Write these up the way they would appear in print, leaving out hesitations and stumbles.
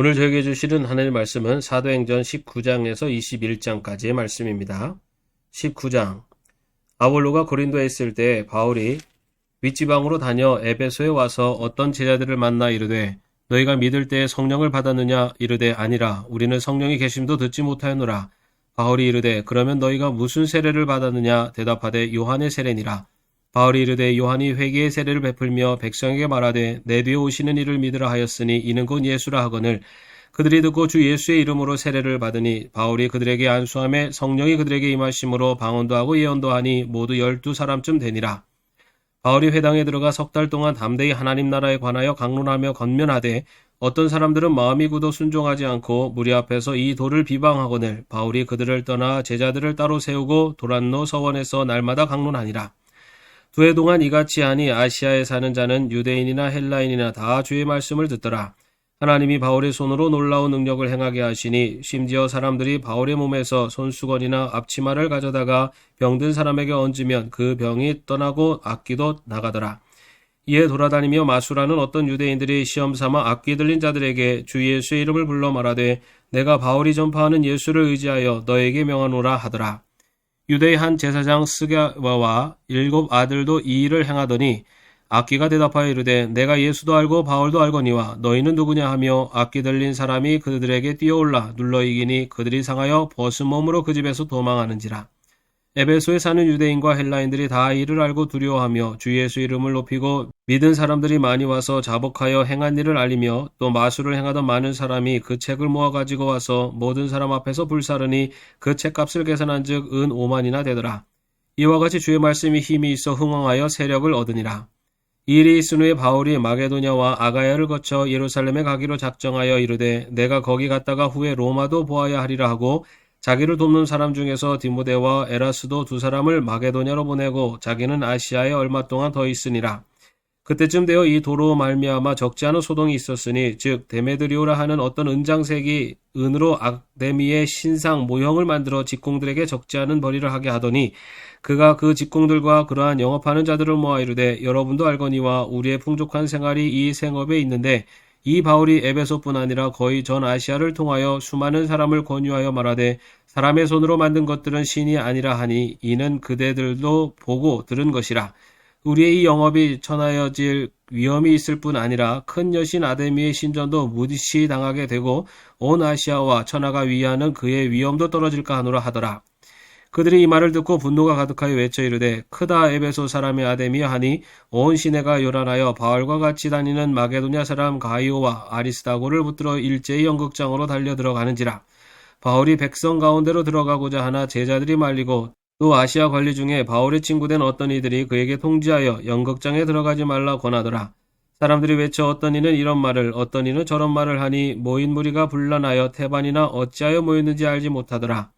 오늘 저에게 주시는 하나님의 말씀은 사도행전 19장에서 21장까지의 말씀입니다. 19장. 아볼로가 고린도에 있을 때 바울이 윗지방으로 다녀 에베소에 와서 어떤 제자들을 만나 이르되 너희가 믿을 때에 성령을 받았느냐 이르되 아니라 우리는 성령이 계심도 듣지 못하였노라. 바울이 이르되 그러면 너희가 무슨 세례를 받았느냐 대답하되 요한의 세례니라. 바울이 이르되 요한이 회개의 세례를 베풀며 백성에게 말하되 내 뒤에 오시는 이를 믿으라 하였으니 이는 곧 예수라 하거늘 그들이 듣고 주 예수의 이름으로 세례를 받으니 바울이 그들에게 안수하며 성령이 그들에게 임하심으로 방언도 하고 예언도 하니 모두 12사람쯤 되니라. 바울이 회당에 들어가 석 달 동안 담대히 하나님 나라에 관하여 강론하며 건면하되 어떤 사람들은 마음이 굳어 순종하지 않고 무리 앞에서 이 돌을 비방하거늘 바울이 그들을 떠나 제자들을 따로 세우고 도란노 서원에서 날마다 강론하니라. 2해 동안 이같이 하니 아시아에 사는 자는 유대인이나 헬라인이나 다 주의 말씀을 듣더라. 하나님이 바울의 손으로 놀라운 능력을 행하게 하시니 심지어 사람들이 바울의 몸에서 손수건이나 앞치마를 가져다가 병든 사람에게 얹으면 그 병이 떠나고 악귀도 나가더라. 이에 돌아다니며 마술하는 어떤 유대인들이 시험삼아 악귀 들린 자들에게 주 예수의 이름을 불러 말하되 내가 바울이 전파하는 예수를 의지하여 너에게 명하노라 하더라. 유대의 한 제사장 스가와와 7 아들도 이 일을 행하더니 악귀가 대답하여 이르되 내가 예수도 알고 바울도 알거니와 너희는 누구냐 하며 악귀 들린 사람이 그들에게 뛰어올라 눌러 이기니 그들이 상하여 벗은 몸으로 그 집에서 도망하는지라. 에베소에 사는 유대인과 헬라인들이 다 이를 알고 두려워하며 주 예수 이름을 높이고 믿은 사람들이 많이 와서 자복하여 행한 일을 알리며 또 마술을 행하던 많은 사람이 그 책을 모아 가지고 와서 모든 사람 앞에서 불사르니 그 책값을 계산한 즉 은 5만이나 되더라. 이와 같이 주의 말씀이 힘이 있어 흥왕하여 세력을 얻으니라. 이 일이 있은 후에 바울이 마게도냐와 아가야를 거쳐 예루살렘에 가기로 작정하여 이르되 내가 거기 갔다가 후에 로마도 보아야 하리라 하고 자기를 돕는 사람 중에서 디모데와 에라스도 2사람을 마게도냐로 보내고 자기는 아시아에 얼마 동안 더 있으니라. 그때쯤 되어 이 도로 말미암아 적지 않은 소동이 있었으니 즉 데메드리오라 하는 어떤 은장색이 은으로 아데미의 신상 모형을 만들어 직공들에게 적지 않은 벌이를 하게 하더니 그가 그 직공들과 그러한 영업하는 자들을 모아 이르되 여러분도 알거니와 우리의 풍족한 생활이 이 생업에 있는데 이 바울이 에베소뿐 아니라 거의 전 아시아를 통하여 수많은 사람을 권유하여 말하되 사람의 손으로 만든 것들은 신이 아니라 하니 이는 그대들도 보고 들은 것이라. 우리의 이 영업이 천하여질 위험이 있을 뿐 아니라 큰 여신 아데미의 신전도 무시시 당하게 되고 온 아시아와 천하가 위하는 그의 위엄도 떨어질까 하노라 하더라. 그들이 이 말을 듣고 분노가 가득하여 외쳐 이르되 크다 에베소 사람의 아데미야 하니 온 시내가 요란하여 바울과 같이 다니는 마게도냐 사람 가이오와 아리스다고를 붙들어 일제히 연극장으로 달려 들어가는지라. 바울이 백성 가운데로 들어가고자 하나 제자들이 말리고 또 아시아 관리 중에 바울의 친구된 어떤 이들이 그에게 통지하여 연극장에 들어가지 말라 권하더라. 사람들이 외쳐 어떤 이는 이런 말을 어떤 이는 저런 말을 하니 모인 무리가 분란하여 태반이나 어찌하여 모였는지 알지 못하더라.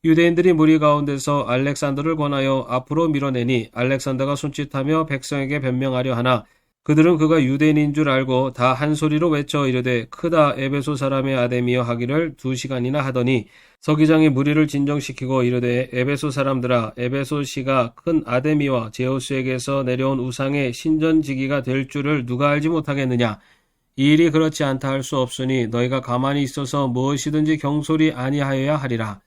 유대인들이 무리 가운데서 알렉산더를 권하여 앞으로 밀어내니 알렉산더가 손짓하며 백성에게 변명하려 하나 그들은 그가 유대인인 줄 알고 다 한 소리로 외쳐 이르되 크다 에베소 사람의 아데미여 하기를 2시간이나 하더니 서기장이 무리를 진정시키고 이르되 에베소 사람들아 에베소시가 큰 아데미와 제우스에게서 내려온 우상의 신전지기가 될 줄을 누가 알지 못하겠느냐. 이 일이 그렇지 않다 할 수 없으니 너희가 가만히 있어서 무엇이든지 경솔이 아니하여야 하리라.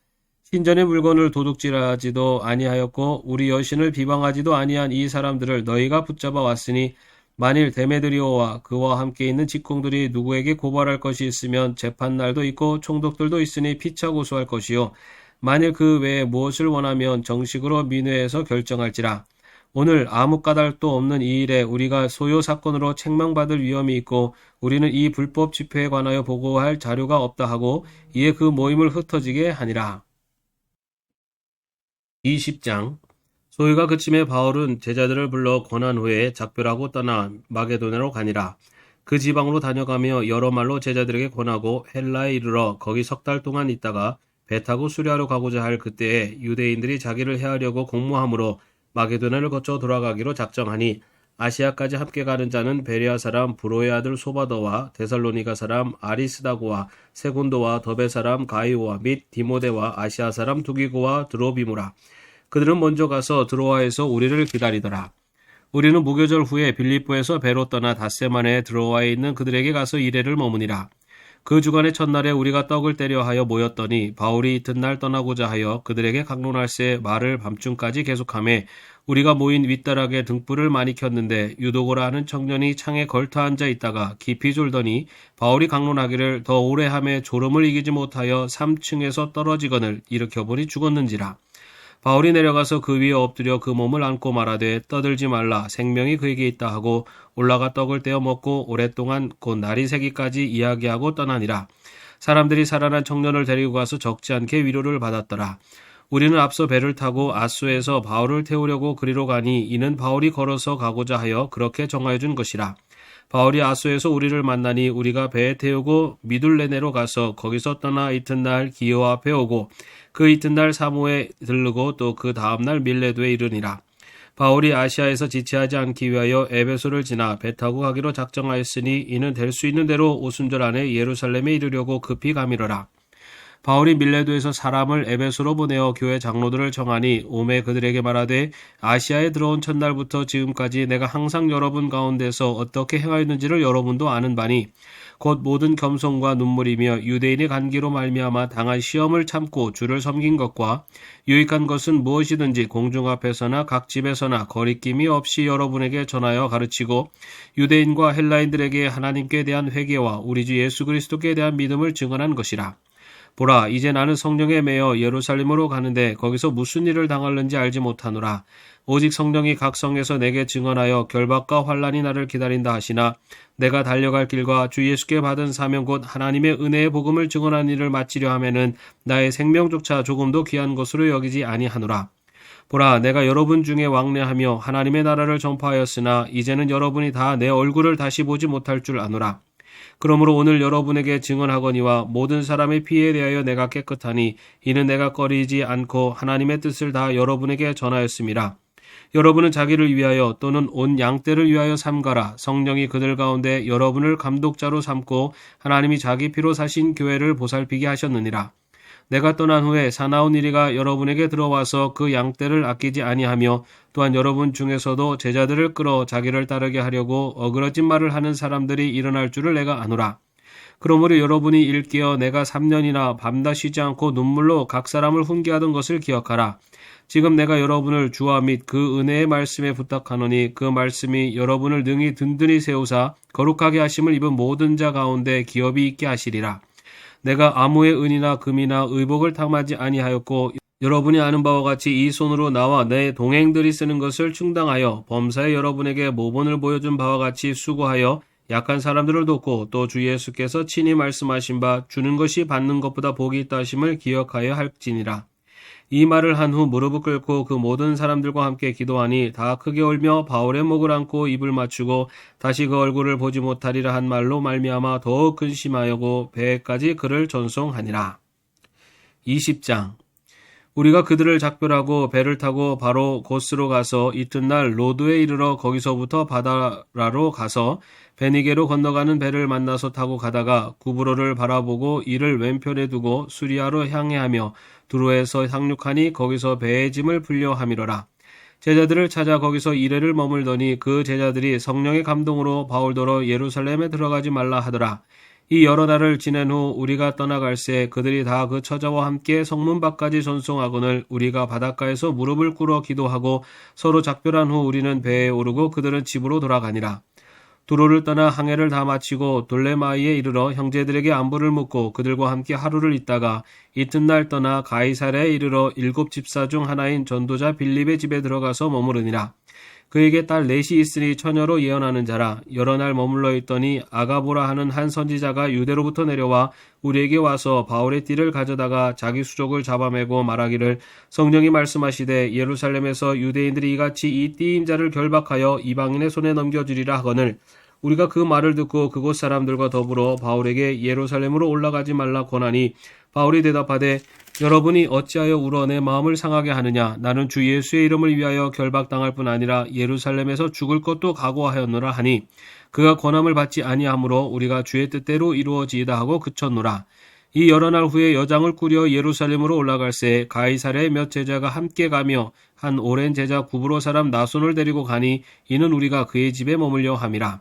신전의 물건을 도둑질하지도 아니하였고 우리 여신을 비방하지도 아니한 이 사람들을 너희가 붙잡아 왔으니 만일 데메드리오와 그와 함께 있는 직공들이 누구에게 고발할 것이 있으면 재판날도 있고 총독들도 있으니 피차 고소할 것이요 만일 그 외에 무엇을 원하면 정식으로 민회에서 결정할지라. 오늘 아무 까닭도 없는 이 일에 우리가 소요 사건으로 책망받을 위험이 있고 우리는 이 불법 집회에 관하여 보고할 자료가 없다 하고 이에 그 모임을 흩어지게 하니라. 20장. 소요가 그침에 바울은 제자들을 불러 권한 후에 작별하고 떠나 마게도냐로 가니라. 그 지방으로 다녀가며 여러 말로 제자들에게 권하고 헬라에 이르러 거기 3달 동안 있다가 배 타고 수리하러 가고자 할 그때에 유대인들이 자기를 해하려고 공모함으로 마게도냐를 거쳐 돌아가기로 작정하니 아시아까지 함께 가는 자는 베레아 사람 브로의 아들 소바더와 데살로니가 사람 아리스다고와 세군도와 더베 사람 가이오와 및 디모데와 아시아 사람 두기고와 드로비무라. 그들은 먼저 가서 드로아에서 우리를 기다리더라. 우리는 무교절 후에 빌립보에서 배로 떠나 닷새만에 드로아에 있는 그들에게 가서 이레를 머무니라. 그 주간의 첫날에 우리가 떡을 떼려 하여 모였더니 바울이 이튿날 떠나고자 하여 그들에게 강론할새 말을 밤중까지 계속하며 우리가 모인 윗다락에 등불을 많이 켰는데 유도고라 하는 청년이 창에 걸터 앉아 있다가 깊이 졸더니 바울이 강론하기를 더 오래 함에 졸음을 이기지 못하여 3층에서 떨어지거늘 일으켜보니 죽었는지라. 바울이 내려가서 그 위에 엎드려 그 몸을 안고 말하되 떠들지 말라 생명이 그에게 있다 하고 올라가 떡을 떼어 먹고 오랫동안 곧 날이 새기까지 이야기하고 떠나니라. 사람들이 살아난 청년을 데리고 가서 적지 않게 위로를 받았더라. 우리는 앞서 배를 타고 아소에서 바울을 태우려고 그리로 가니 이는 바울이 걸어서 가고자 하여 그렇게 정하여 준 것이라. 바울이 아소에서 우리를 만나니 우리가 배에 태우고 미둘레네로 가서 거기서 떠나 이튿날 기오 앞에 오고 그 이튿날 사모에 들르고 또 그 다음날 밀레도에 이르니라. 바울이 아시아에서 지체하지 않기 위하여 에베소를 지나 배 타고 가기로 작정하였으니 이는 될 수 있는 대로 오순절 안에 예루살렘에 이르려고 급히 가미러라. 바울이 밀레도에서 사람을 에베소로 보내어 교회 장로들을 정하니 오매 그들에게 말하되 아시아에 들어온 첫날부터 지금까지 내가 항상 여러분 가운데서 어떻게 행하였는지를 여러분도 아는 바니 곧 모든 겸손과 눈물이며 유대인의 간기로 말미암아 당한 시험을 참고 주를 섬긴 것과 유익한 것은 무엇이든지 공중 앞에서나 각 집에서나 거리낌이 없이 여러분에게 전하여 가르치고 유대인과 헬라인들에게 하나님께 대한 회개와 우리 주 예수 그리스도께 대한 믿음을 증언한 것이라. 보라, 이제 나는 성령에 매여 예루살렘으로 가는데 거기서 무슨 일을 당할는지 알지 못하노라. 오직 성령이 각 성에서 내게 증언하여 결박과 환란이 나를 기다린다 하시나 내가 달려갈 길과 주 예수께 받은 사명 곧 하나님의 은혜의 복음을 증언한 일을 마치려 하면은 나의 생명조차 조금도 귀한 것으로 여기지 아니하노라. 보라, 내가 여러분 중에 왕래하며 하나님의 나라를 전파하였으나 이제는 여러분이 다 내 얼굴을 다시 보지 못할 줄 아노라. 그러므로 오늘 여러분에게 증언하거니와 모든 사람의 피에 대하여 내가 깨끗하니 이는 내가 꺼리지 않고 하나님의 뜻을 다 여러분에게 전하였음이라. 여러분은 자기를 위하여 또는 온 양떼를 위하여 삼가라. 성령이 그들 가운데 여러분을 감독자로 삼고 하나님이 자기 피로 사신 교회를 보살피게 하셨느니라. 내가 떠난 후에 사나운 이리가 여러분에게 들어와서 그 양떼를 아끼지 아니하며 또한 여러분 중에서도 제자들을 끌어 자기를 따르게 하려고 어그러진 말을 하는 사람들이 일어날 줄을 내가 아노라. 그러므로 여러분이 일깨어 내가 3년이나 밤낮 쉬지 않고 눈물로 각 사람을 훈계하던 것을 기억하라. 지금 내가 여러분을 주와 및 그 은혜의 말씀에 부탁하노니 그 말씀이 여러분을 능히 든든히 세우사 거룩하게 하심을 입은 모든 자 가운데 기업이 있게 하시리라. 내가 아무의 은이나 금이나 의복을 탐하지 아니하였고 여러분이 아는 바와 같이 이 손으로 나와 내 동행들이 쓰는 것을 충당하여 범사에 여러분에게 모본을 보여준 바와 같이 수고하여 약한 사람들을 돕고 또 주 예수께서 친히 말씀하신 바 주는 것이 받는 것보다 복이 있다 하심을 기억하여 할지니라. 이 말을 한 후 무릎을 꿇고 그 모든 사람들과 함께 기도하니 다 크게 울며 바울의 목을 안고 입을 맞추고 다시 그 얼굴을 보지 못하리라 한 말로 말미암아 더욱 근심하여고 배에까지 그를 전송하니라. 20장. 우리가 그들을 작별하고 배를 타고 바로 고스로 가서 이튿날 로드에 이르러 거기서부터 바다라로 가서 베니게로 건너가는 배를 만나서 타고 가다가 구브로를 바라보고 이를 왼편에 두고 수리아로 향해하며 두로에서 상륙하니 거기서 배의 짐을 풀려 함이러라. 제자들을 찾아 거기서 이래를 머물더니 그 제자들이 성령의 감동으로 바울더러 예루살렘에 들어가지 말라 하더라. 이 여러 날을 지낸 후 우리가 떠나갈새 그들이 다 그 처자와 함께 성문 밖까지 전송하거늘 우리가 바닷가에서 무릎을 꿇어 기도하고 서로 작별한 후 우리는 배에 오르고 그들은 집으로 돌아가니라. 두로를 떠나 항해를 다 마치고 돌레마이에 이르러 형제들에게 안부를 묻고 그들과 함께 하루를 있다가 이튿날 떠나 가이사랴에 이르러 7 집사 중 하나인 전도자 빌립의 집에 들어가서 머무르니라. 그에게 딸 넷이 있으니 처녀로 예언하는 자라. 여러 날 머물러 있더니 아가보라 하는 한 선지자가 유대로부터 내려와 우리에게 와서 바울의 띠를 가져다가 자기 수족을 잡아매고 말하기를 성령이 말씀하시되 예루살렘에서 유대인들이 이같이 이 띠임자를 결박하여 이방인의 손에 넘겨주리라 하거늘 우리가 그 말을 듣고 그곳 사람들과 더불어 바울에게 예루살렘으로 올라가지 말라 권하니 바울이 대답하되 여러분이 어찌하여 울어 내 마음을 상하게 하느냐. 나는 주 예수의 이름을 위하여 결박당할 뿐 아니라 예루살렘에서 죽을 것도 각오하였노라 하니 그가 권함을 받지 아니하므로 우리가 주의 뜻대로 이루어지이다 하고 그쳤노라. 이 여러 날 후에 여장을 꾸려 예루살렘으로 올라갈새 가이사랴의 몇 제자가 함께 가며 한 오랜 제자 구브로 사람 나손을 데리고 가니 이는 우리가 그의 집에 머물려 함이라.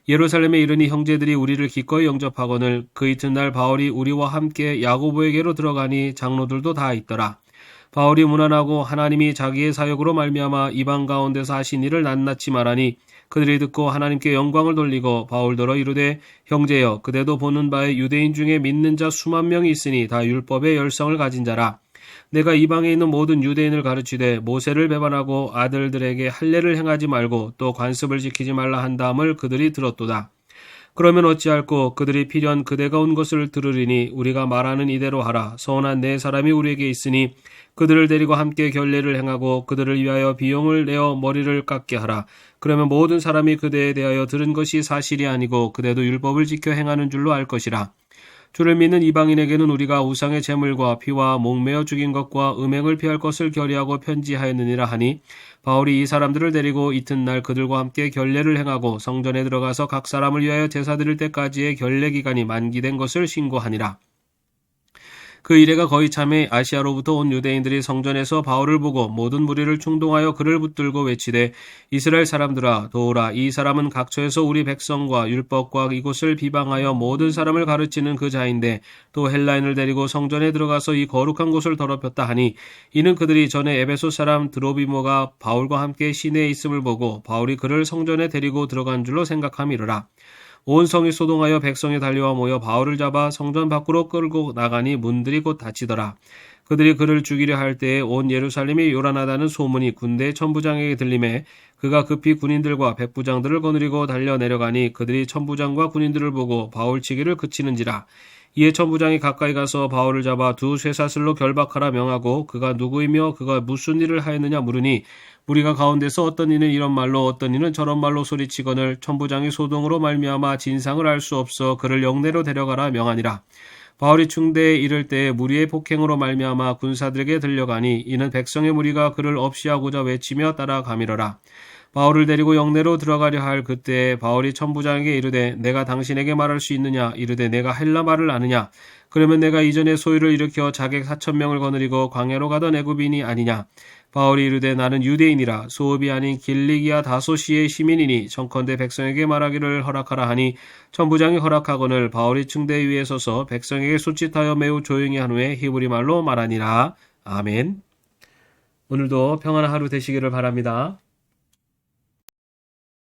예루살렘에 이르니 형제들이 우리를 기꺼이 영접하거늘 그 이튿날 바울이 우리와 함께 야고보에게로 들어가니 장로들도 다 있더라. 바울이 문안하고 하나님이 자기의 사역으로 말미암아 이방 가운데서 하신 일을 낱낱이 말하니 그들이 듣고 하나님께 영광을 돌리고 바울더러 이르되 형제여 그대도 보는 바에 유대인 중에 믿는 자 수만 명이 있으니 다 율법의 열성을 가진 자라. 내가 이방에 있는 모든 유대인을 가르치되 모세를 배반하고 아들들에게 할례를 행하지 말고 또 관습을 지키지 말라 한다함을 그들이 들었도다. 그러면 어찌할꼬 그들이 필연 그대가 온 것을 들으리니 우리가 말하는 이대로 하라. 서운한 네 사람이 우리에게 있으니 그들을 데리고 함께 결례를 행하고 그들을 위하여 비용을 내어 머리를 깎게 하라. 그러면 모든 사람이 그대에 대하여 들은 것이 사실이 아니고 그대도 율법을 지켜 행하는 줄로 알 것이라. 주를 믿는 이방인에게는 우리가 우상의 제물과 피와 목매어 죽인 것과 음행을 피할 것을 결의하고 편지하였느니라 하니 바울이 이 사람들을 데리고 이튿날 그들과 함께 결례를 행하고 성전에 들어가서 각 사람을 위하여 제사 드릴 때까지의 결례 기간이 만기된 것을 신고하니라. 그 이래가 거의 참에 아시아로부터 온 유대인들이 성전에서 바울을 보고 모든 무리를 충동하여 그를 붙들고 외치되 이스라엘 사람들아 도우라. 이 사람은 각처에서 우리 백성과 율법과 이곳을 비방하여 모든 사람을 가르치는 그 자인데 또 헬라인을 데리고 성전에 들어가서 이 거룩한 곳을 더럽혔다 하니 이는 그들이 전에 에베소 사람 드로비모가 바울과 함께 시내에 있음을 보고 바울이 그를 성전에 데리고 들어간 줄로 생각함이르라. 온 성이 소동하여 백성이 달려와 모여 바울을 잡아 성전 밖으로 끌고 나가니 문들이 곧 닫히더라. 그들이 그를 죽이려 할 때에 온 예루살렘이 요란하다는 소문이 군대 천부장에게 들림에 그가 급히 군인들과 백부장들을 거느리고 달려 내려가니 그들이 천부장과 군인들을 보고 바울 치기를 그치는지라. 이에 천부장이 가까이 가서 바울을 잡아 두 쇠사슬로 결박하라 명하고 그가 누구이며 그가 무슨 일을 하였느냐 물으니 무리가 가운데서 어떤 이는 이런 말로 어떤 이는 저런 말로 소리치거늘 천부장이 소동으로 말미암아 진상을 알 수 없어 그를 영내로 데려가라 명하니라. 바울이 충대에 이를 때에 무리의 폭행으로 말미암아 군사들에게 들려가니 이는 백성의 무리가 그를 없이하고자 외치며 따라가미러라. 바울을 데리고 영내로 들어가려 할 그때에 바울이 천부장에게 이르되 내가 당신에게 말할 수 있느냐 이르되 내가 헬라 말을 아느냐 그러면 내가 이전에 소유를 일으켜 자객 4,000명을 거느리고 광야로 가던 애굽인이 아니냐. 바울이 이르되 나는 유대인이라 소읍이 아닌 길리기아 다소시의 시민이니 청컨대 백성에게 말하기를 허락하라 하니 천부장이 허락하거늘 바울이 충대 위에 서서 백성에게 소짓하여 매우 조용히 한 후에 히브리 말로 말하니라. 아멘. 오늘도 평안한 하루 되시기를 바랍니다.